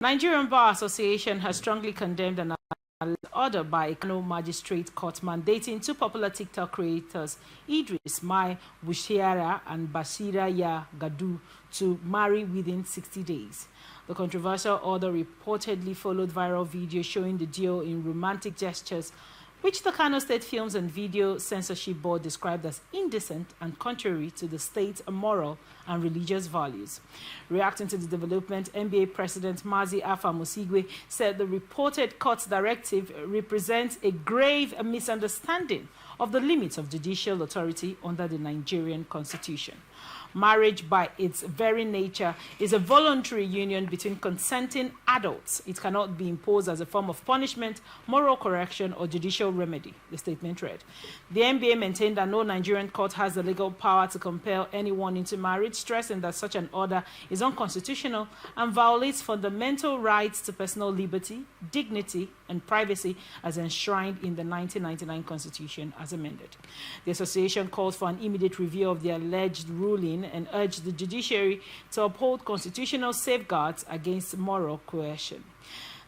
Nigerian Bar Association has strongly condemned an order by Kano Magistrate Court mandating two popular TikTok creators, Idris Mai Bushiara and Basira Ya Gadu, to marry within 60 days. The controversial order reportedly followed viral video showing the duo in romantic gestures, which the Kano State Films and Video Censorship Board described as indecent and contrary to the state's moral and religious values. Reacting to the development, NBA President Mazi Alpha Musigwe said the reported court's directive represents a grave misunderstanding of the limits of judicial authority under the Nigerian Constitution. Marriage, by its very nature, is a voluntary union between consenting adults. It cannot be imposed as a form of punishment, moral correction, or judicial remedy, the statement read. The NBA maintained that no Nigerian court has the legal power to compel anyone into marriage, stressing that such an order is unconstitutional and violates fundamental rights to personal liberty, dignity, and privacy as enshrined in the 1999 Constitution as amended. The association called for an immediate review of the alleged ruling and urged the judiciary to uphold constitutional safeguards against moral coercion.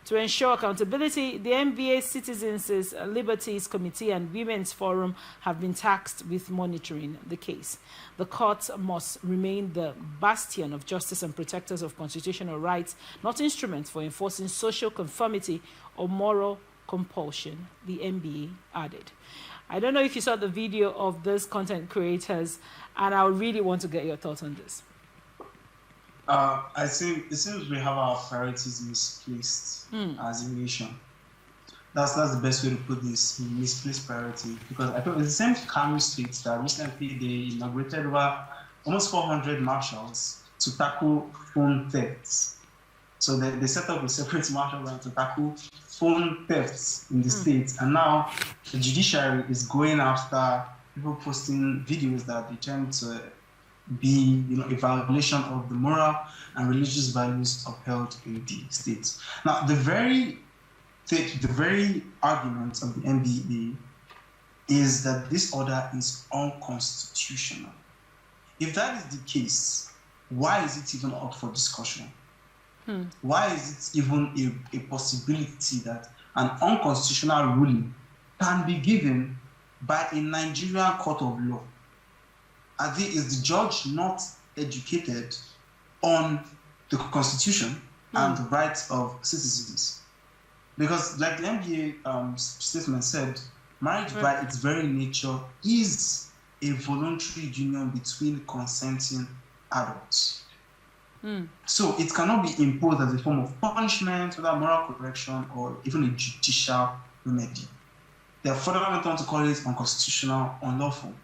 To ensure accountability, the NBA Citizens' Liberties Committee and Women's Forum have been tasked with monitoring the case. The court must remain the bastion of justice and protectors of constitutional rights, not instruments for enforcing social conformity or moral compulsion, the NBA added. I don't know if you saw the video of these content creators, and I really want to get your thoughts on this. I think it seems we have our priorities misplaced as a nation. That's the best way to put this, misplaced priority. Because I think it's the same Kano State that recently they inaugurated over almost 400 marshals to tackle phone thefts. So they set up a separate marshal line to tackle phone thefts in the state. And now the judiciary is going after people posting videos that they tend to be, a violation of the moral and religious values upheld in the state. Now, the very argument of the NBA is that this order is unconstitutional. If that is the case, why is it even up for discussion? Why is it even a possibility that an unconstitutional ruling can be given by a Nigerian court of law? Is the judge not educated on the Constitution and the rights of citizens? Because, like the NBA statement said, marriage by its very nature is a voluntary union between consenting adults. So it cannot be imposed as a form of punishment, without moral correction, or even a judicial remedy. They are further went on to call it unconstitutional, unlawful.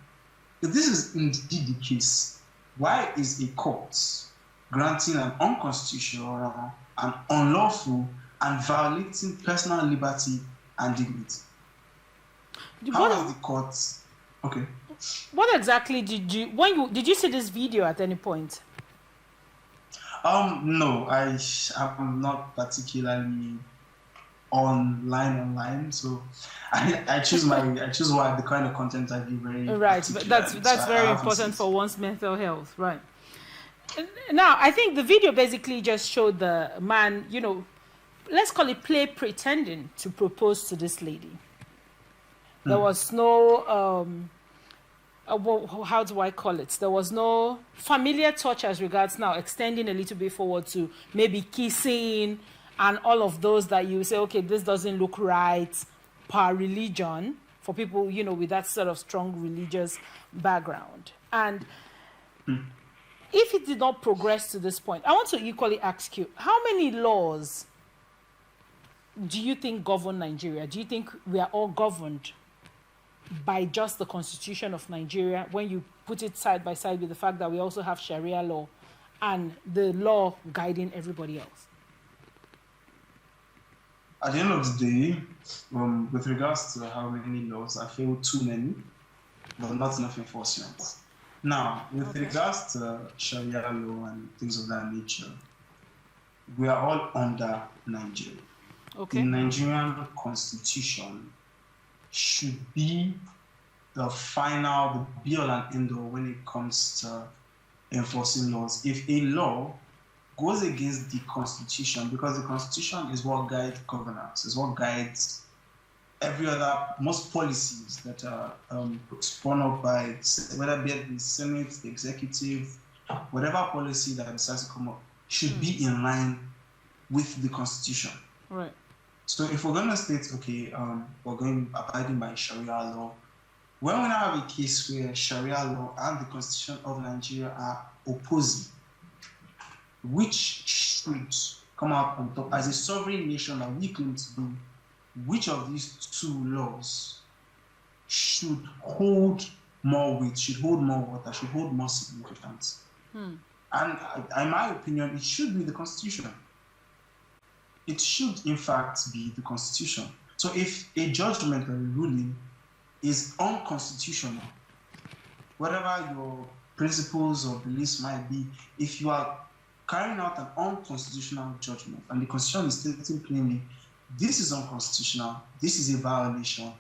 If this is indeed the case, why is a court granting an unconstitutional, and unlawful, and violating personal liberty and dignity? How is the court? Okay. What exactly did you see this video at any point? No, I'm not particularly online, so I choose the kind of content I do very right. But that's very important for one's mental health, right? Now, I think the video basically just showed the man, let's call it pretending to propose to this lady. There was no how do I call it? There was no familiar touch as regards now extending a little bit forward to maybe kissing and all of those that you say, okay, this doesn't look right per religion for people, with that sort of strong religious background. And if it did not progress to this point, I want to equally ask you, how many laws do you think govern Nigeria? Do you think we are all governed by just the Constitution of Nigeria when you put it side by side with the fact that we also have Sharia law and the law guiding everybody else? At the end of the day, with regards to how many laws, I feel too many, but not enough enforcement. Now, with regards to Sharia law and things of that nature, we are all under Nigeria. Okay. The Nigerian Constitution should be the final, the be all and end all when it comes to enforcing laws. If a law goes against the Constitution, because the Constitution is what guides governance, is what guides every other, most policies that are spun up by, whether be it the Senate, the executive, whatever policy that decides to come up should be in line with the Constitution. Right. So if we're going to state, okay, we're going abiding by Sharia law, when we now have a case where Sharia law and the Constitution of Nigeria are opposing, which should come out on top as a sovereign nation that we claim to be, which of these two laws should hold more weight, should hold more water, should hold more significance? And in my opinion, it should be the Constitution. It should, in fact, be the Constitution. So if a judgment or a ruling is unconstitutional, whatever your principles or beliefs might be, if you are carrying out an unconstitutional judgment and the Constitution is stating plainly, this is unconstitutional, this is a violation,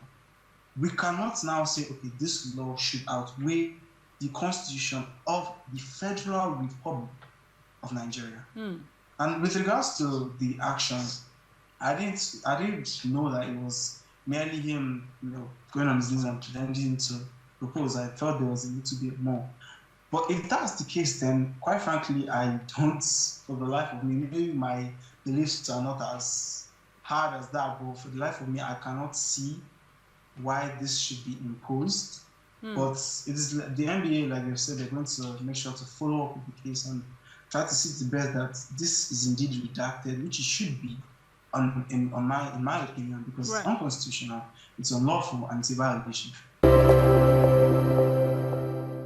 we cannot now say, okay, this law should outweigh the Constitution of the Federal Republic of Nigeria. And with regards to the actions, I didn't know that it was merely him, going on his knees and pretending to propose. I thought there was a little bit more. But if that's the case, then quite frankly, I don't, for the life of me, maybe my beliefs are not as hard as that, but for the life of me, I cannot see why this should be imposed. But it is the NBA, like they've said, they're going to make sure to follow up with the case and try to see to the best that this is indeed redacted, which it should be, in my opinion, because it's unconstitutional, it's unlawful, and it's a violation.